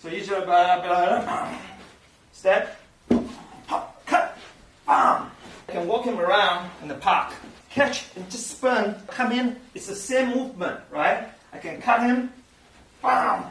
So usually step, pop, cut, bam. I can walk him around in the park, catch and just spin, come in. It's the same movement, right? I can cut him, bam.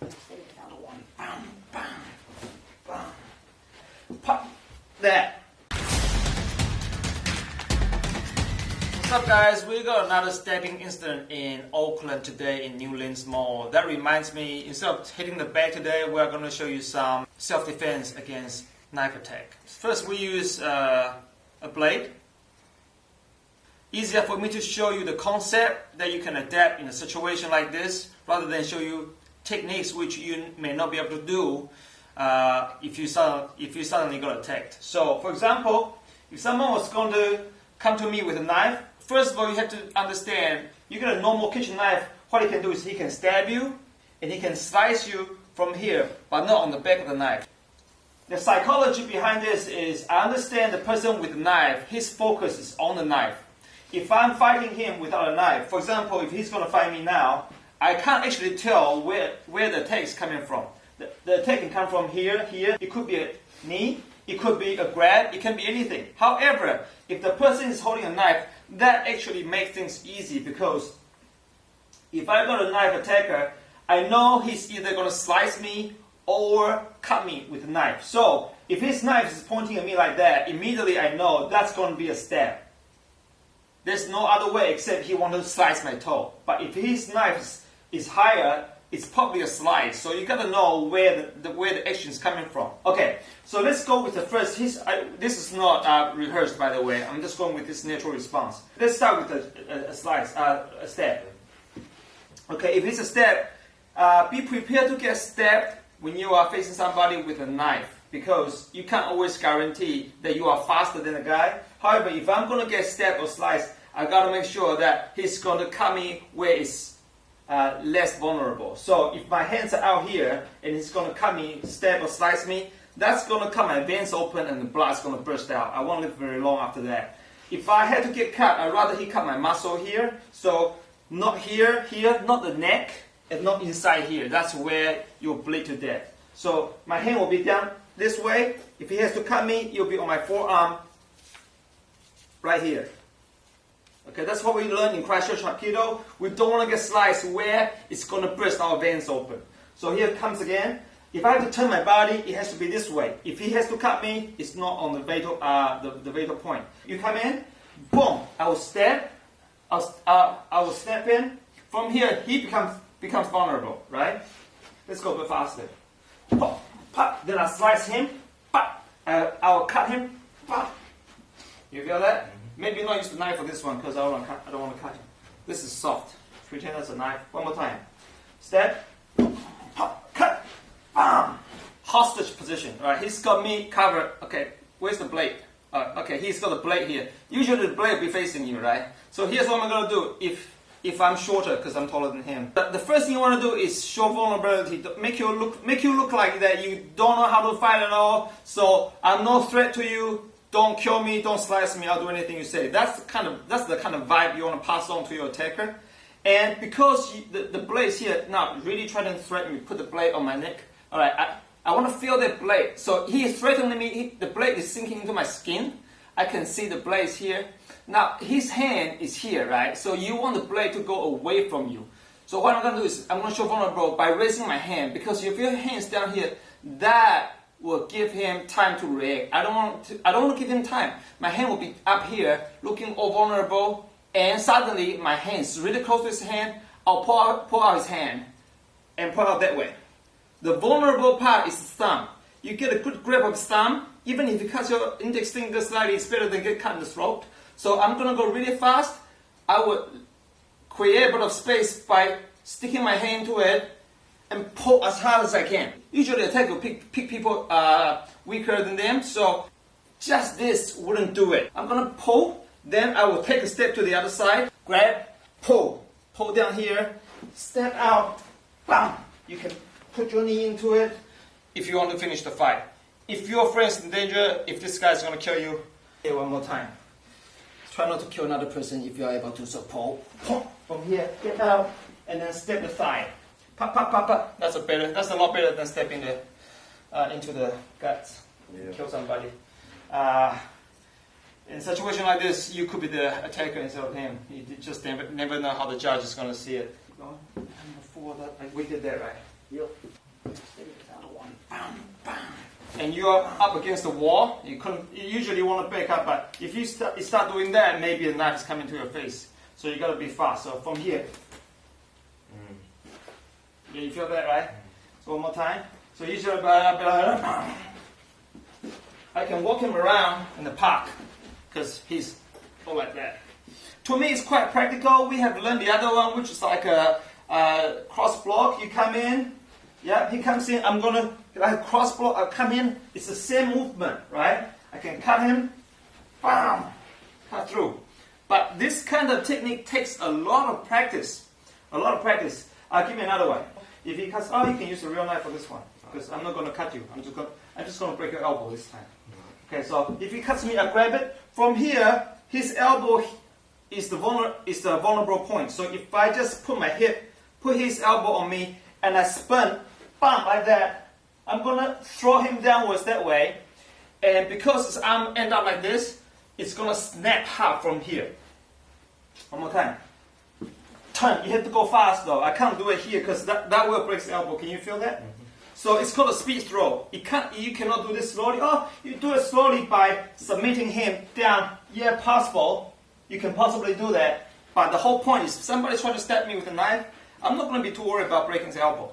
Another one, bam, bam, bam. Pop, there. What's up guys, we got another stabbing incident in Oakland today in Newlands Mall. That reminds me, instead of hitting the bag today, we're going to show you some self-defense against knife attack. First we use a blade. Easier for me to show you the concept that you can adapt in a situation like this rather than show you techniques which you may not be able to do if you suddenly got attacked. So for example, if someone was going to come to me with a knife, first of all, you have to understand, you get a normal kitchen knife, what he can do is he can stab you, and he can slice you from here, but not on the back of the knife. The psychology behind this is, I understand the person with the knife, his focus is on the knife. If I'm fighting him without a knife, for example, if he's going to fight me now, I can't actually tell where the attack is coming from. The attack can come from here, it could be a knee, it could be a grab, it can be anything. However, if the person is holding a knife, that actually makes things easy because if I got a knife attacker, I know he's either going to slice me or cut me with a knife. So if his knife is pointing at me like that, immediately I know that's going to be a stab. There's no other way except he wants to slice my toe. But if his knife is higher, it's probably a slice. So you got to know where the action is coming from. Okay, so let's go with the first. This is not rehearsed, by the way. I'm just going with this natural response. Let's start with a stab. Okay, if it's a stab, be prepared to get stabbed when you are facing somebody with a knife because you can't always guarantee that you are faster than the guy. However, if I'm going to get stabbed or sliced, I got to make sure that he's going to cut me where it's less vulnerable. So if my hands are out here and he's going to cut me, stab or slice me, that's going to cut my veins open and the blood's going to burst out. I won't live very long after that. If I had to get cut, I'd rather he cut my muscle here. So not here, not the neck, and not inside here. That's where you'll bleed to death. So my hand will be down this way. If he has to cut me, it'll be on my forearm right here. Okay, that's what we learned in Christchurch Hapkido. We don't want to get sliced where it's going to burst our veins open. So here it comes again. If I have to turn my body, it has to be this way. If he has to cut me, it's not on the vital point. You come in, boom, I will stab. I will step in. From here, he becomes vulnerable, right? Let's go a bit faster. Pop, pop. Then I slice him. Pop. I will cut him. Pop. You feel that? Maybe not use the knife for this one because I don't want to cut him. This is soft. Pretend that's a knife. One more time. Step. Pop. Cut. Bam. Hostage position. Alright, he's got me covered. Okay, where's the blade? Okay, he's got the blade here. Usually the blade will be facing you, right? So here's what I'm going to do if I'm shorter because I'm taller than him. But the first thing you want to do is show vulnerability. Make you look like that you don't know how to fight at all. So I'm no threat to you. Don't kill me, don't slice me, I'll do anything you say. That's the kind of vibe you want to pass on to your attacker. And because the blade's here, now really trying to threaten me, put the blade on my neck. Alright, I want to feel that blade. So he is threatening me, the blade is sinking into my skin. I can see the blade here. Now his hand is here, right? So you want the blade to go away from you. So what I'm going to do is, I'm going to show vulnerable by raising my hand. Because if your hand's down here, that will give him time to react. I don't want to give him time. My hand will be up here, looking all vulnerable, and suddenly my hand's really close to his hand. I'll pull out his hand and pull out that way. The vulnerable part is the thumb. You get a good grip of the thumb. Even if you cut your index finger slightly, it's better than get cut in the throat. So I'm going to go really fast. I will create a bit of space by sticking my hand to it and pull as hard as I can. Usually attack will pick people weaker than them, so just this wouldn't do it. I'm gonna pull, then I will take a step to the other side, grab, pull down here, step out, bam! You can put your knee into it if you want to finish the fight. If your friend's in danger, if this guy's gonna kill you, okay, one more time. Try not to kill another person if you're able to, so pull from here, get out, and then step the thigh. pop, pop, pop, pop. That's a lot better than stepping into the guts, kill somebody. In a situation like this, you could be the attacker instead of him. You just never know how the judge is going to see it. Keep going. Like we did that, right? Yep. Bam, bam. And you're up against the wall. You usually want to back up, but if you start doing that, maybe a knife is coming to your face. So you got to be fast. So from here. Yeah, you feel that, right? So one more time. So usually, I can walk him around in the park because he's all like that. To me, it's quite practical. We have learned the other one, which is like a cross block. You come in, yeah, he comes in. I'm gonna like cross block. I come in. It's the same movement, right? I can cut him, bam, cut through. But this kind of technique takes a lot of practice. A lot of practice. I'll give you another one. If he cuts, you can use a real knife for this one because I'm not going to cut you. I'm just going to break your elbow this time. Okay, so if he cuts me, I grab it. From here, his elbow is the vulnerable point. So if I just put my hip, put his elbow on me, and I spin, bam, like that, I'm going to throw him downwards that way. And because his arm end up like this, it's going to snap half from here. One more time. Turn. You have to go fast though. I can't do it here because that will break the elbow. Can you feel that? So it's called a speed throw. You cannot do this slowly. You do it slowly by submitting him down. Yeah, possible. You can possibly do that. But the whole point is, if somebody's trying to stab me with a knife, I'm not going to be too worried about breaking the elbow.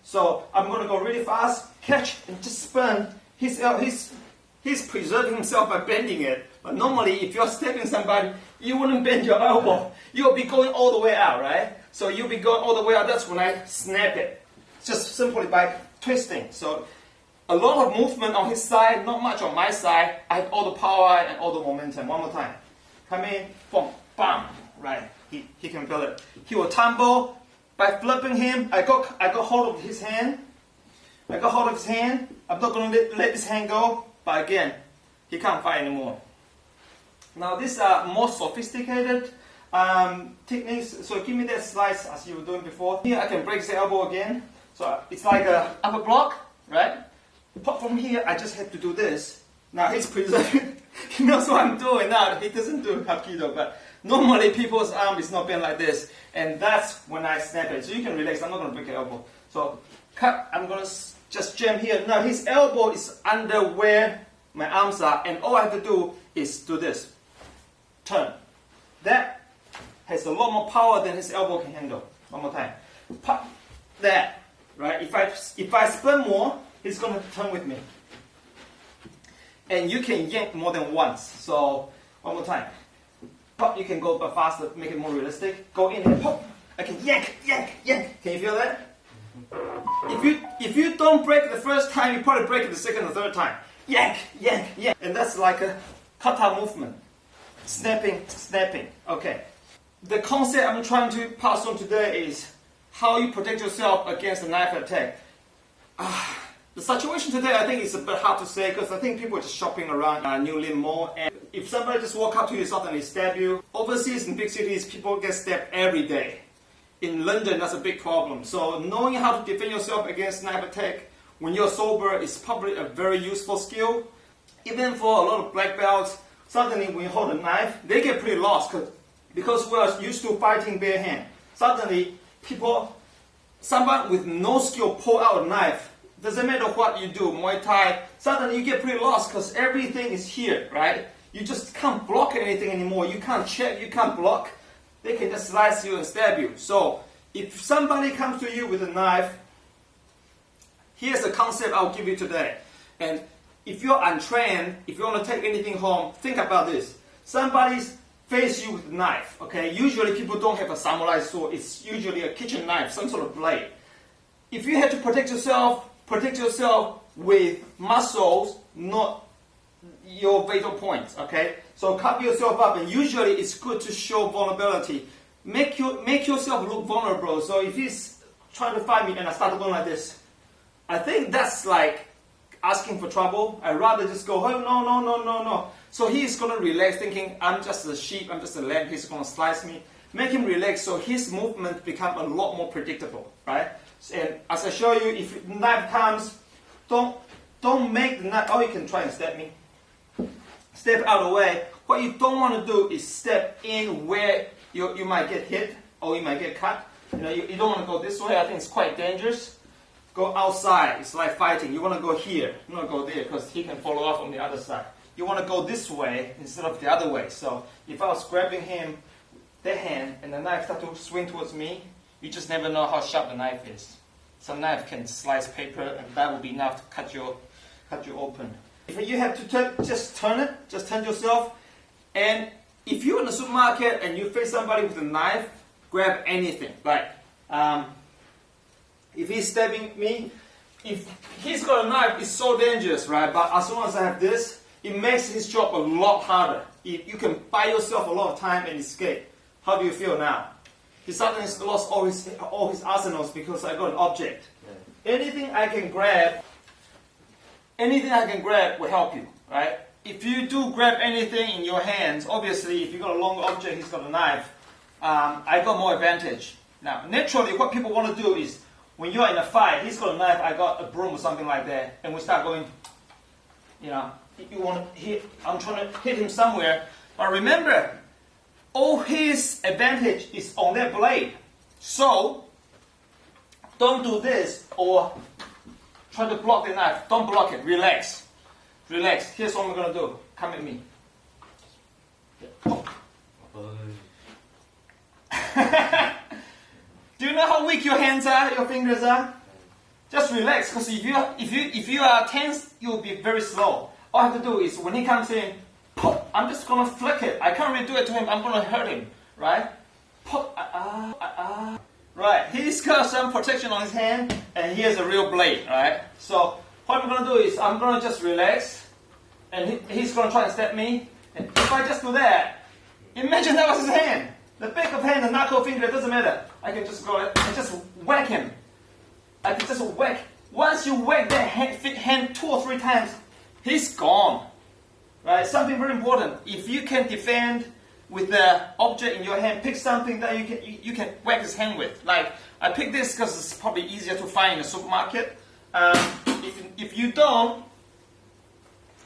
So I'm going to go really fast, catch, and just spin. He's preserving himself by bending it. But normally, if you're stabbing somebody, you wouldn't bend your elbow. You'll be going all the way out, right? So you'll be going all the way out. That's when I snap it. Just simply by twisting. So a lot of movement on his side, not much on my side. I have all the power and all the momentum. One more time. Come in, boom, bam. Right. He can feel it. He will tumble. By flipping him, I got hold of his hand. I'm not going to let this hand go. But again, he can't fight anymore. Now these are more sophisticated techniques. So give me that slice as you were doing before. Here I can break the elbow again. So it's like a upper block, right? But from here, I just have to do this. Now he's preserving. He knows what I'm doing now. He doesn't do Hapkido, but normally people's arm is not bent like this. And that's when I snap it. So you can relax. I'm not going to break your elbow. So cut. I'm going to just jam here. Now his elbow is under where my arms are. And all I have to do is do this. Turn. That has a lot more power than his elbow can handle. One more time. Pop. That. Right? If I spin more, he's going to turn with me. And you can yank more than once. So, one more time. Pop, you can go but faster, make it more realistic. Go in and pop. I can yank, yank, yank. Can you feel that? If you don't break the first time, you probably break it the second or third time. Yank, yank, yank. And that's like a kata movement. Snapping, snapping. Okay. The concept I'm trying to pass on today is how you protect yourself against a knife attack. The situation today, I think, is a bit hard to say because I think people are just shopping around New Lynn Mall, and if somebody just walk up to you suddenly stab you, overseas in big cities, people get stabbed every day. In London, that's a big problem. So knowing how to defend yourself against knife attack when you're sober is probably a very useful skill. Even for a lot of black belts, suddenly when you hold a knife, they get pretty lost because we're used to fighting bare hand. Suddenly, someone with no skill pull out a knife. Doesn't matter what you do, Muay Thai, suddenly you get pretty lost because everything is here, right? You just can't block anything anymore. You can't check, you can't block. They can just slice you and stab you. So, if somebody comes to you with a knife, here's the concept I'll give you today. And if you're untrained, if you want to take anything home, think about this. Somebody's face you with a knife, okay? Usually people don't have a samurai sword. It's usually a kitchen knife, some sort of blade. If you have to protect yourself with muscles, not your vital points, okay? So cover yourself up, and usually it's good to show vulnerability. Make yourself look vulnerable. So if he's trying to fight me and I start going like this, I think that's like asking for trouble. I'd rather just go, oh, no. So he's going to relax, thinking, I'm just a sheep, I'm just a lamb, he's going to slice me. Make him relax so his movement become a lot more predictable, right? And as I show you, if the knife comes, don't make the knife, oh, you can try and step me. Step out of the way. What you don't want to do is step in where you might get hit or you might get cut. You don't want to go this way. I think it's quite dangerous. Go outside. It's like fighting. You want to go here. You want to go there because he can follow up on the other side. You want to go this way instead of the other way. So if I was grabbing him, the hand, and the knife started to swing towards me, you just never know how sharp the knife is. Some knife can slice paper, and that will be enough to cut you open. If you have to just turn it, just turn yourself. And if you're in the supermarket and you face somebody with a knife, grab anything. Like, if he's stabbing me, if he's got a knife, it's so dangerous, right? But as soon as I have this, it makes his job a lot harder. You can buy yourself a lot of time and escape. How do you feel now? He suddenly lost all his arsenals because I got an object. Yeah. Anything I can grab will help you, right? If you do grab anything in your hands, obviously if you got a long object, he's got a knife, I got more advantage. Now, naturally, what people want to do is, when you're in a fight, he's got a knife, I got a broom or something like that, and we start going, you want to hit, I'm trying to hit him somewhere. But remember, all his advantage is on that blade. So, don't do this or try to block the knife. Don't block it. Relax. Relax. Here's what I'm going to do. Come at me. Do you know how weak your hands are, your fingers are? Just relax, because if you are tense, you'll be very slow. All I have to do is, when he comes in, pop, I'm just going to flick it. I can't really do it to him. I'm going to hurt him, right? Pop, right. He's got some protection on his hand, and he has a real blade, right? So what I'm going to do is, I'm going to just relax, and he's going to try and stab me. And if I just do that, imagine that was his hand. The back of hand, the knuckle finger, it doesn't matter. I can just go and just whack him. I can just whack. Once you whack that hand 2 or 3 times, he's gone. Right? Something very important. If you can defend with the object in your hand, pick something that you can whack his hand with. Like, I picked this because it's probably easier to find in the supermarket. If you don't,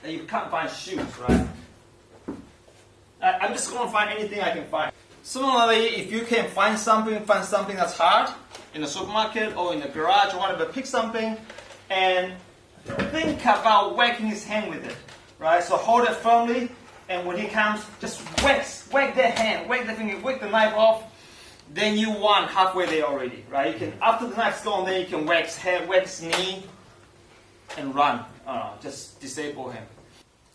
then you can't find shoes, right? I'm just going to find anything I can find. Similarly, if you can find something that's hard in the supermarket or in the garage or whatever, pick something and think about whacking his hand with it, right? So hold it firmly, and when he comes, just whack that hand, whack the finger, whack the knife off. Then you won halfway there already, right? You can, after the knife's gone, then you can whack his head, whack his knee, and run. Just disable him.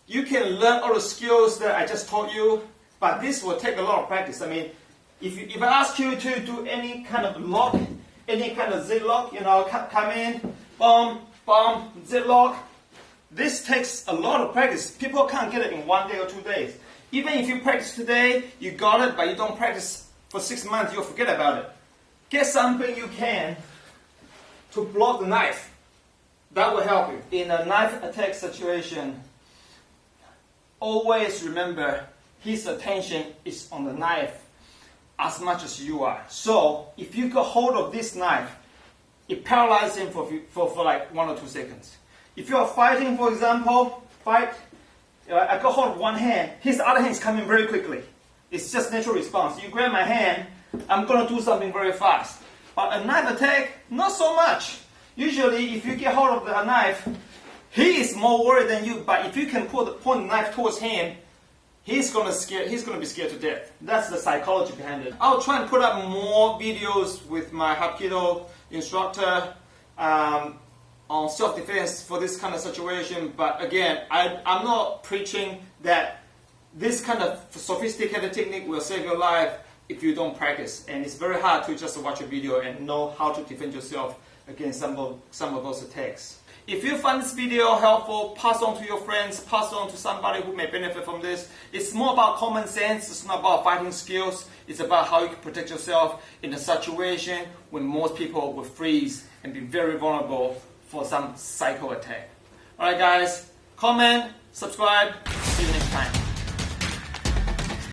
You can learn all the skills that I just taught you, but this will take a lot of practice. I mean, if I ask you to do any kind of lock, any kind of zip lock, come in, boom, boom, zip lock, this takes a lot of practice. People can't get it in 1 day or 2 days. Even if you practice today, you got it, but you don't practice for 6 months, you'll forget about it. Get something you can to block the knife. That will help you. In a knife attack situation, always remember his attention is on the knife as much as you are. So if you got hold of this knife, it paralyzes him for like 1 or 2 seconds. If you are fighting, for example, I got hold of one hand, his other hand is coming very quickly. It's just natural response. You grab my hand, I'm going to do something very fast. But a knife attack, not so much. Usually, if you get hold of the knife, he is more worried than you. But if you can point the knife towards him, he's going to be scared to death. That's the psychology behind it. I'll try and put up more videos with my Hapkido instructor on self-defense for this kind of situation. But again, I'm not preaching that this kind of sophisticated technique will save your life if you don't practice. And it's very hard to just watch a video and know how to defend yourself against some of those attacks. If you find this video helpful, pass on to your friends, pass on to somebody who may benefit from this. It's more about common sense, it's not about fighting skills, it's about how you can protect yourself in a situation when most people will freeze and be very vulnerable for some psycho attack. Alright guys, comment, subscribe, see you next time.